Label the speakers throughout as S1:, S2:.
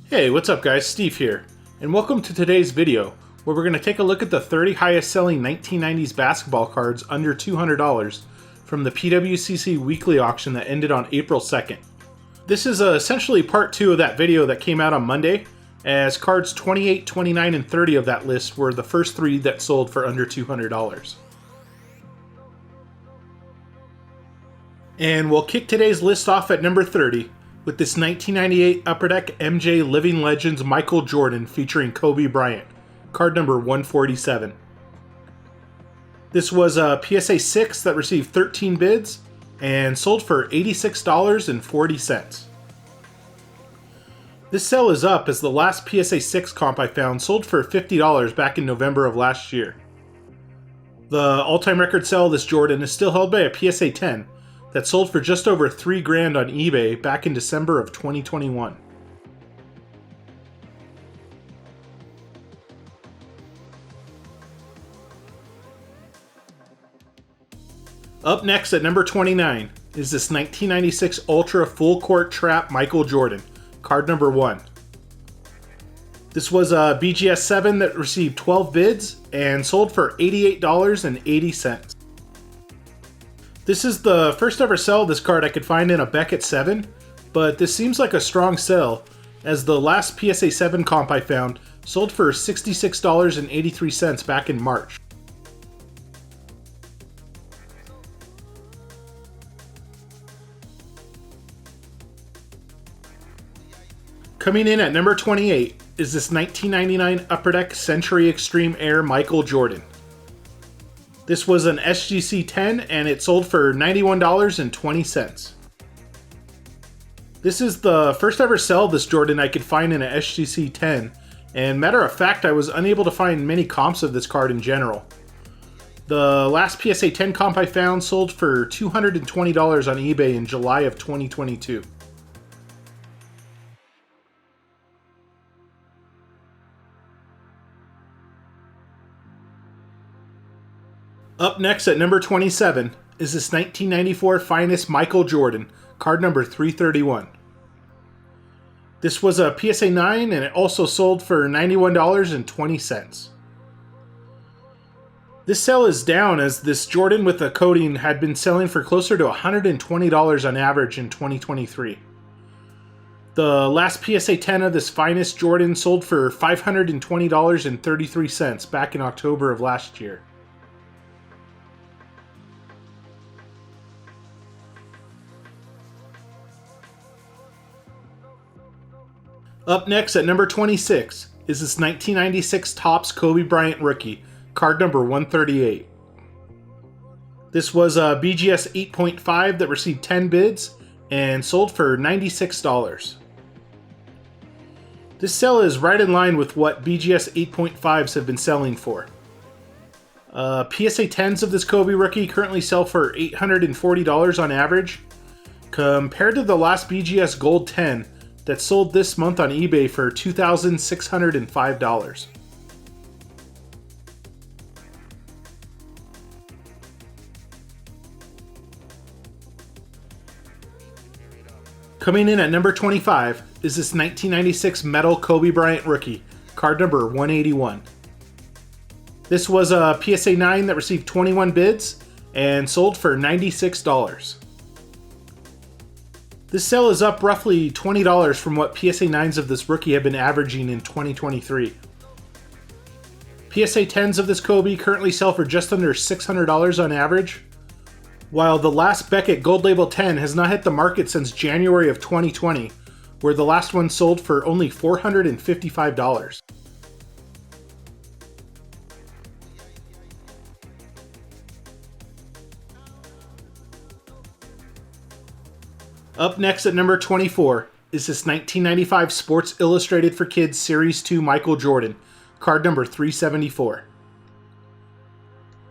S1: Hey, what's up guys? Steve here, and welcome to today's video, where we're going to take a look at the 30 highest selling 1990s basketball cards under $200 from the PWCC weekly auction that ended on April 2nd. This is essentially part 2 of that video that came out on Monday, as cards 28, 29, and 30 of that list were the first 3 that sold for under $200. And we'll kick today's list off at number 30, with this 1998 Upper Deck MJ Living Legends Michael Jordan featuring Kobe Bryant, card number 147. This was a PSA 6 that received 13 bids and sold for $86.40. This sale is up as the last PSA 6 comp I found sold for $50 back in November of last year. The all-time record sale of this Jordan is still held by a PSA 10, that sold for just over $3,000 on eBay back in December of 2021. Up next at number 29 is this 1996 Ultra Full Court Trap Michael Jordan, card number 1. This was a BGS 7 that received 12 bids and sold for $88.80. This is the first ever sell of this card I could find in a Beckett 7, but this seems like a strong sell, as the last PSA 7 comp I found sold for $66.83 back in March. Coming in at number 28 is this 1999 Upper Deck Century Extreme Air Michael Jordan. This was an SGC 10 and it sold for $91.20. This is the first ever sell of this Jordan I could find in an SGC 10, and matter of fact I was unable to find many comps of this card in general. The last PSA 10 comp I found sold for $220 on eBay in July of 2022. Up next at number 27 is this 1994 Finest Michael Jordan, card number 331. This was a PSA 9 and it also sold for $91.20. This sale is down as this Jordan with the coating had been selling for closer to $120 on average in 2023. The last PSA 10 of this Finest Jordan sold for $520.33 back in October of last year. Up next at number 26 is this 1996 Topps Kobe Bryant rookie, card number 138. This was a BGS 8.5 that received 10 bids and sold for $96. This sale is right in line with what BGS 8.5s have been selling for. PSA 10s of this Kobe rookie currently sell for $840 on average, compared to the last BGS Gold 10 that sold this month on eBay for $2,605. Coming in at number 25 is this 1996 Metal Kobe Bryant rookie, card number 181. This was a PSA 9 that received 21 bids and sold for $96. This sale is up roughly $20 from what PSA 9s of this rookie have been averaging in 2023. PSA 10s of this Kobe currently sell for just under $600 on average, while the last Beckett Gold Label 10 has not hit the market since January of 2020, where the last one sold for only $455. Up next at number 24 is this 1995 Sports Illustrated for Kids Series 2 Michael Jordan, card number 374.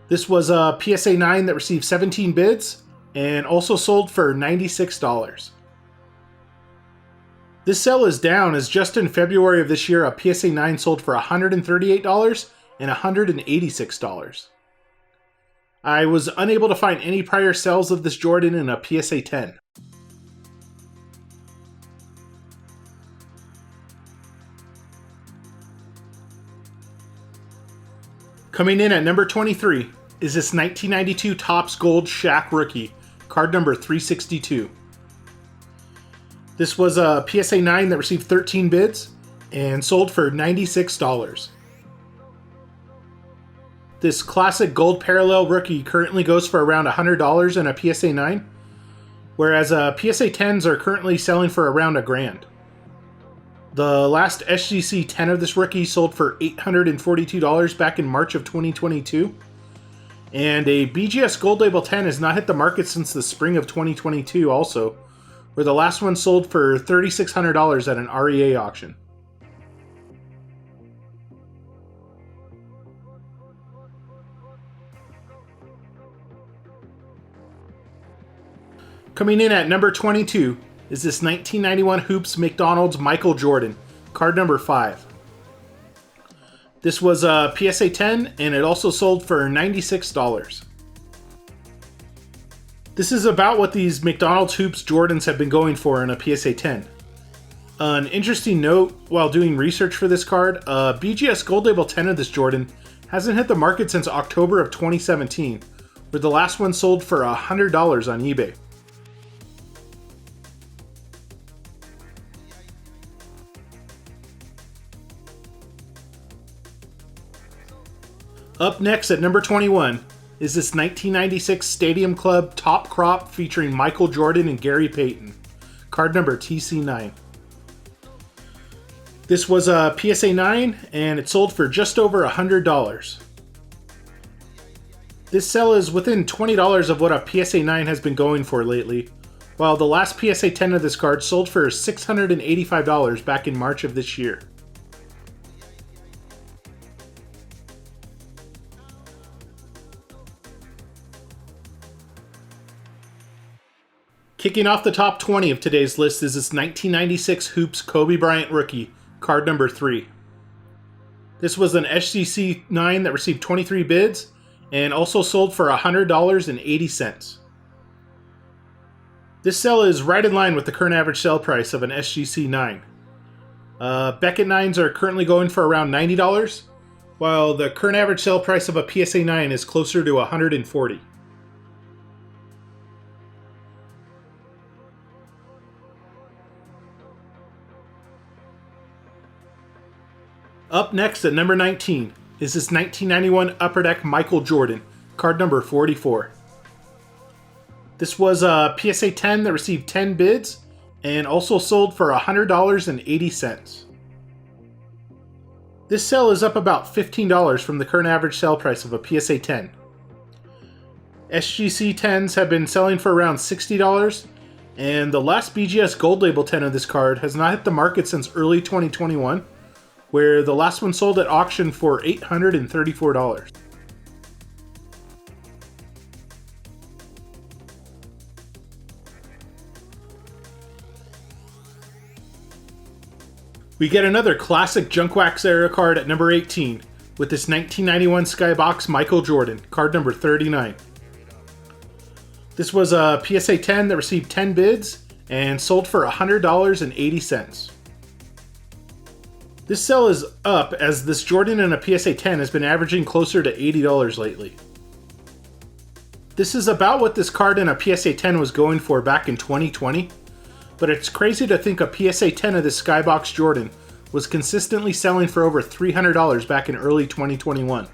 S1: This was a PSA 9 that received 17 bids and also sold for $96. This sale is down as just in February of this year a PSA 9 sold for $138 and $186. I was unable to find any prior sales of this Jordan in a PSA 10. Coming in at number 23 is this 1992 Topps Gold Shaq rookie, card number 362. This was a PSA 9 that received 13 bids and sold for $96. This classic gold parallel rookie currently goes for around $100 in a PSA 9, whereas PSA 10s are currently selling for around $1,000. The last SGC 10 of this rookie sold for $842 back in March of 2022. And a BGS Gold Label 10 has not hit the market since the spring of 2022 also, where the last one sold for $3,600 at an REA auction. Coming in at number 22 is this 1991 Hoops McDonald's Michael Jordan, card number 5. This was a PSA 10 and it also sold for $96. This is about what these McDonald's Hoops Jordans have been going for in a PSA 10. An interesting note while doing research for this card, a BGS Gold Label 10 of this Jordan hasn't hit the market since October of 2017, where the last one sold for $100 on eBay. Up next at number 21 is this 1996 Stadium Club Top Crop featuring Michael Jordan and Gary Payton, card number TC9. This was a PSA 9 and it sold for just over $100. This sell is within $20 of what a PSA 9 has been going for lately, while the last PSA 10 of this card sold for $685 back in March of this year. Kicking off the top 20 of today's list is this 1996 Hoops Kobe Bryant rookie, card number 3. This was an SGC 9 that received 23 bids and also sold for $100.80. This sell is right in line with the current average sell price of an SGC 9. Beckett 9s are currently going for around $90, while the current average sell price of a PSA 9 is closer to $140. Up next at number 19 is this 1991 Upper Deck Michael Jordan, card number 44. This was a PSA 10 that received 10 bids and also sold for $100.80. This sell is up about $15 from the current average sell price of a PSA 10. SGC 10s have been selling for around $60, and the last BGS Gold Label 10 of this card has not hit the market since early 2021, where the last one sold at auction for $834. We get another classic Junk Wax era card at number 18 with this 1991 Skybox Michael Jordan, card number 39. This was a PSA 10 that received 10 bids and sold for $100.80. This sell is up as this Jordan in a PSA 10 has been averaging closer to $80 lately. This is about what this card in a PSA 10 was going for back in 2020, but it's crazy to think a PSA 10 of this Skybox Jordan was consistently selling for over $300 back in early 2021.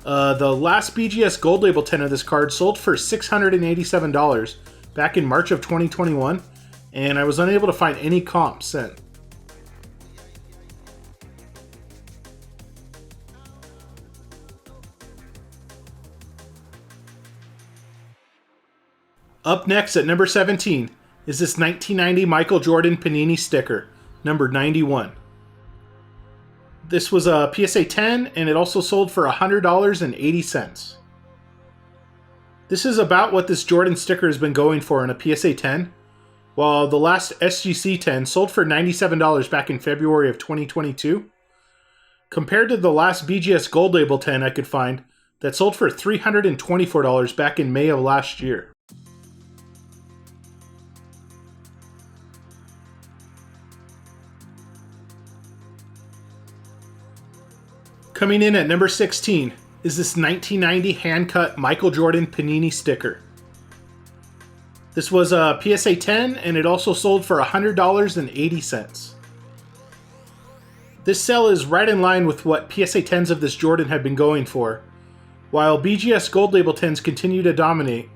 S1: The last BGS Gold Label 10 of this card sold for $687 back in March of 2021, and I was unable to find any comps since. Up next at number 17 is this 1990 Michael Jordan Panini sticker, number 91. This was a PSA 10 and it also sold for $100.80. This is about what this Jordan sticker has been going for in a PSA 10, while the last SGC 10 sold for $97 back in February of 2022, compared to the last BGS Gold Label 10 I could find that sold for $324 back in May of last year. Coming in at number 16 is this 1990 hand-cut Michael Jordan Panini sticker. This was a PSA 10, and it also sold for $100.80. This sell is right in line with what PSA 10s of this Jordan have been going for, while BGS Gold Label 10s continue to dominate,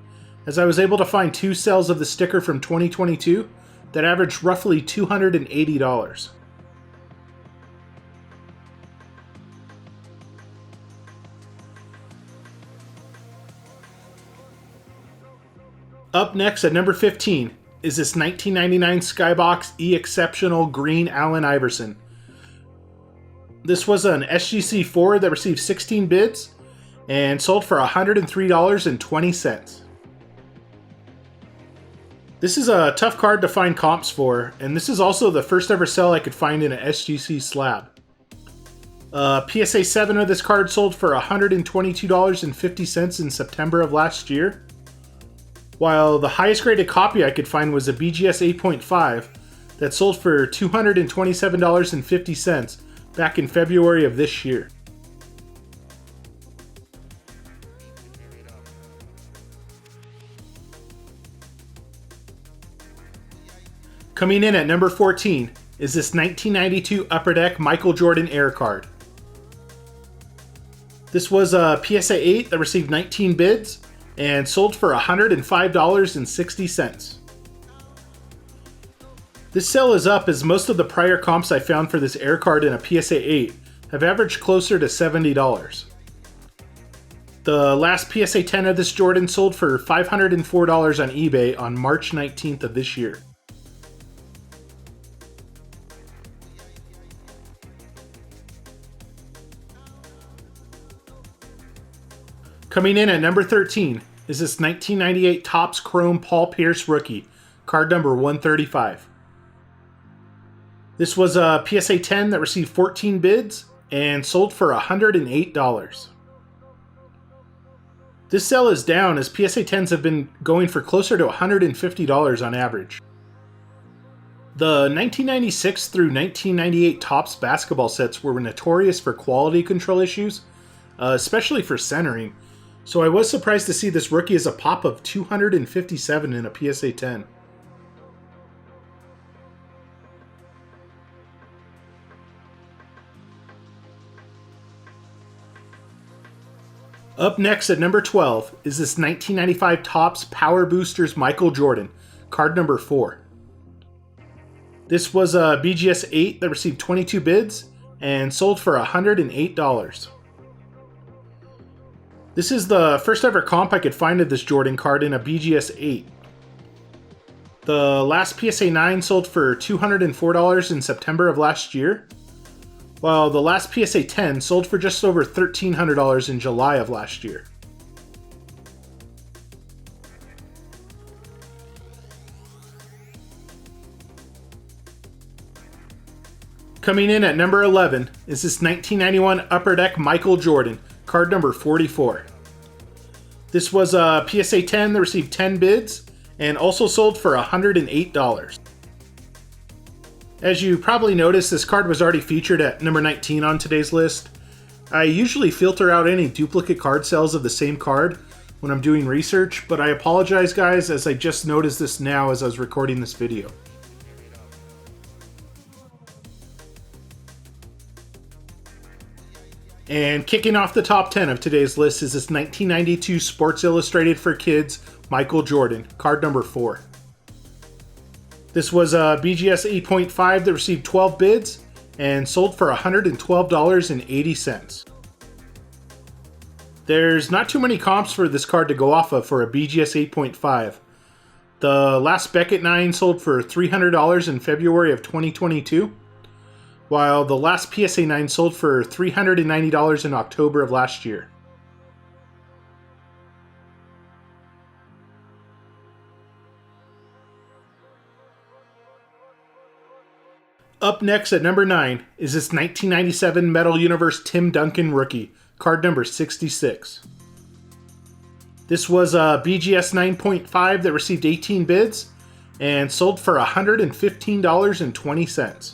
S1: as I was able to find 2 sells of the sticker from 2022 that averaged roughly $280. Up next at number 15 is this 1999 Skybox E Exceptional Green Allen Iverson. This was an SGC4 that received 16 bids and sold for $103.20. This is a tough card to find comps for, and this is also the first ever sell I could find in an SGC slab. PSA 7 of this card sold for $122.50 in September of last year, while the highest graded copy I could find was a BGS 8.5 that sold for $227.50 back in February of this year. Coming in at number 14 is this 1992 Upper Deck Michael Jordan Air card. This was a PSA 8 that received 19 bids and sold for $105.60. This sale is up as most of the prior comps I found for this Air card in a PSA 8 have averaged closer to $70. The last PSA 10 of this Jordan sold for $504 on eBay on March 19th of this year. Coming in at number 13 is this 1998 Topps Chrome Paul Pierce rookie, card number 135. This was a PSA 10 that received 14 bids and sold for $108. This sell is down as PSA 10s have been going for closer to $150 on average. The 1996 through 1998 Topps basketball sets were notorious for quality control issues, especially for centering. So I was surprised to see this rookie as a pop of 257 in a PSA 10. Up next at number 12 is this 1995 Topps Power Boosters Michael Jordan, card number 4. This was a BGS 8 that received 22 bids and sold for $108. This is the first ever comp I could find of this Jordan card in a BGS 8. The last PSA 9 sold for $204 in September of last year, while the last PSA 10 sold for just over $1,300 in July of last year. Coming in at number 11 is this 1991 Upper Deck Michael Jordan, card number 44. This was a PSA 10 that received 10 bids and also sold for $108. As you probably noticed, this card was already featured at number 19 on today's list. I usually filter out any duplicate card sales of the same card when I'm doing research, but I apologize guys as I just noticed this now as I was recording this video. And kicking off the top 10 of today's list is this 1992 Sports Illustrated for Kids Michael Jordan, card number 4. This was a BGS 8.5 that received 12 bids and sold for $112.80. There's not too many comps for this card to go off of for a BGS 8.5. The last Beckett 9 sold for $300 in February of 2022. While the last PSA 9 sold for $390 in October of last year. Up next at number 9 is this 1997 Metal Universe Tim Duncan rookie, card number 66. This was a BGS 9.5 that received 18 bids and sold for $115.20.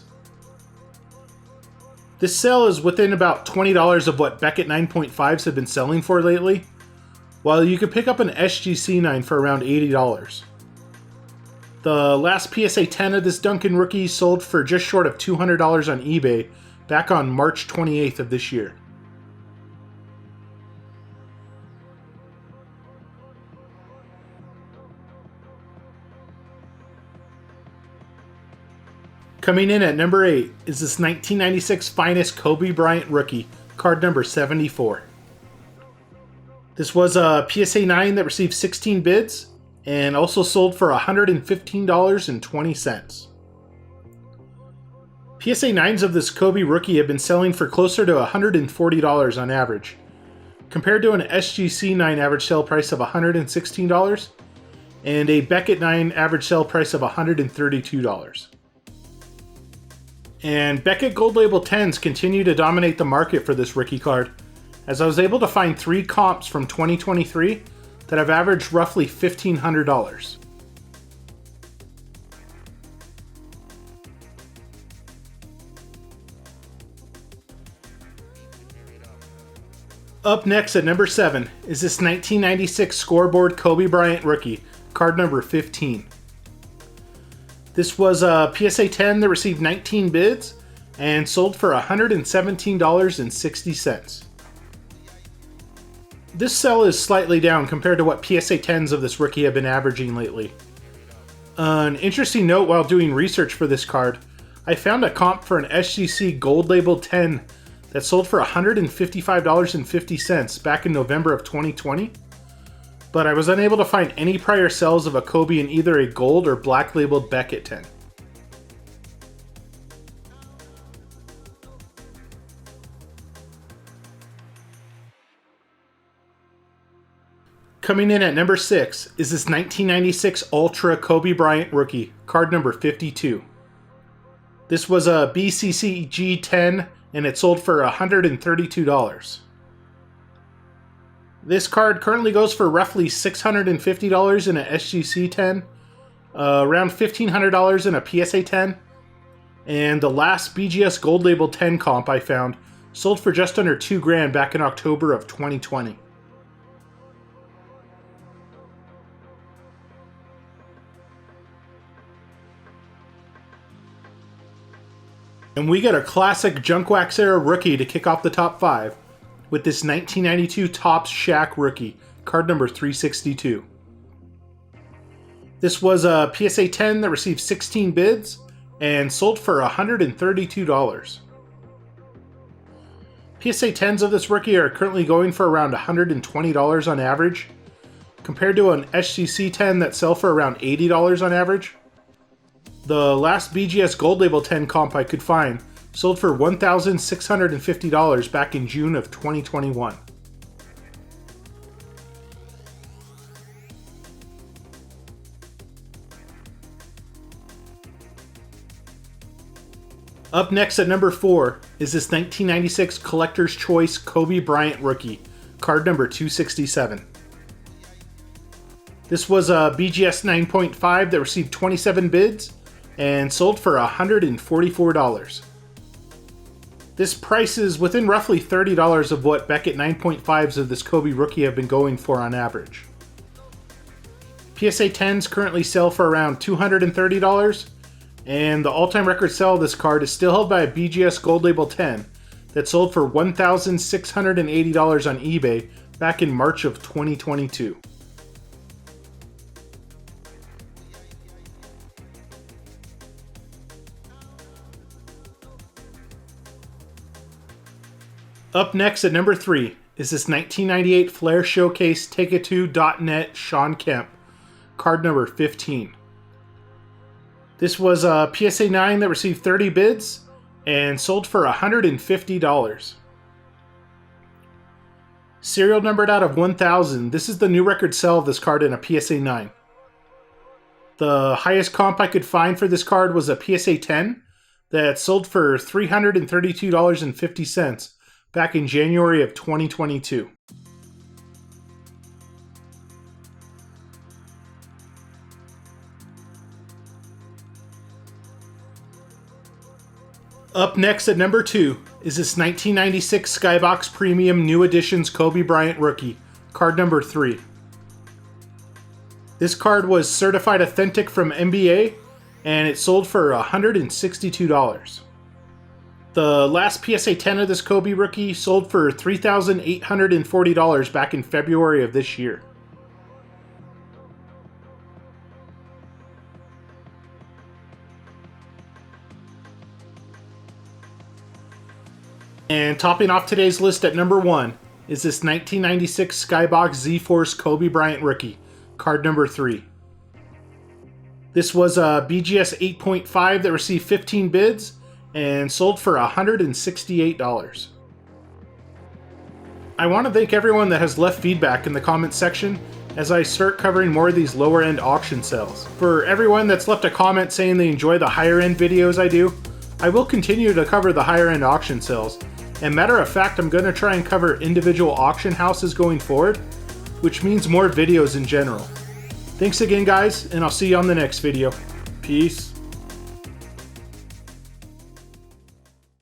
S1: This sale is within about $20 of what Beckett 9.5s have been selling for lately, while you could pick up an SGC 9 for around $80. The last PSA 10 of this Duncan rookie sold for just short of $200 on eBay back on March 28th of this year. Coming in at number 8 is this 1996 Finest Kobe Bryant rookie, card number 74. This was a PSA 9 that received 16 bids and also sold for $115.20. PSA 9s of this Kobe rookie have been selling for closer to $140 on average, compared to an SGC 9 average sale price of $116 and a Beckett 9 average sale price of $132. And Beckett Gold Label 10s continue to dominate the market for this rookie card, as I was able to find 3 comps from 2023 that have averaged roughly $1,500. Up next at number 7 is this 1996 Scoreboard Kobe Bryant rookie, card number 15. This was a PSA 10 that received 19 bids and sold for $117.60. This sell is slightly down compared to what PSA 10s of this rookie have been averaging lately. An interesting note while doing research for this card, I found a comp for an SGC Gold Label 10 that sold for $155.50 back in November of 2020. But I was unable to find any prior sales of a Kobe in either a gold or black labeled Beckett 10. Coming in at number 6 is this 1996 Ultra Kobe Bryant rookie, card number 52. This was a BCCG 10 and it sold for $132. This card currently goes for roughly $650 in a SGC 10, around $1,500 in a PSA 10, and the last BGS Gold Label 10 comp I found sold for just under $2,000 back in October of 2020. And we get a classic Junk Wax era rookie to kick off the top 5. With this 1992 Topps Shaq rookie, card number 362. This was a PSA 10 that received 16 bids and sold for $132. PSA 10s of this rookie are currently going for around $120 on average, compared to an SGC 10 that sell for around $80 on average. The last BGS Gold Label 10 comp I could find sold for $1,650 back in June of 2021. Up next at number 4 is this 1996 Collector's Choice Kobe Bryant rookie, card number 267. This was a BGS 9.5 that received 27 bids and sold for $144. This price is within roughly $30 of what Beckett 9.5s of this Kobe rookie have been going for on average. PSA 10s currently sell for around $230, and the all-time record sale of this card is still held by a BGS Gold Label 10 that sold for $1,680 on eBay back in March of 2022. Up next at number 3 is this 1998 Flair Showcase Take-A-Two.net Sean Kemp, card number 15. This was a PSA 9 that received 30 bids and sold for $150. Serial numbered out of 1,000, this is the new record sale of this card in a PSA 9. The highest comp I could find for this card was a PSA 10 that sold for $332.50 back in January of 2022. Up next at number 2 is this 1996 Skybox Premium New Editions Kobe Bryant rookie, card number 3. This card was certified authentic from NBA, and it sold for $162. The last PSA 10 of this Kobe rookie sold for $3,840 back in February of this year. And topping off today's list at number 1 is this 1996 Skybox Z-Force Kobe Bryant rookie, card number 3. This was a BGS 8.5 that received 15 bids and sold for $168. I want to thank everyone that has left feedback in the comments section as I start covering more of these lower end auction sales. For everyone that's left a comment saying they enjoy the higher end videos I do, I will continue to cover the higher end auction sales. And matter of fact, I'm going to try and cover individual auction houses going forward, which means more videos in general. Thanks again, guys, and I'll see you on the next video. Peace.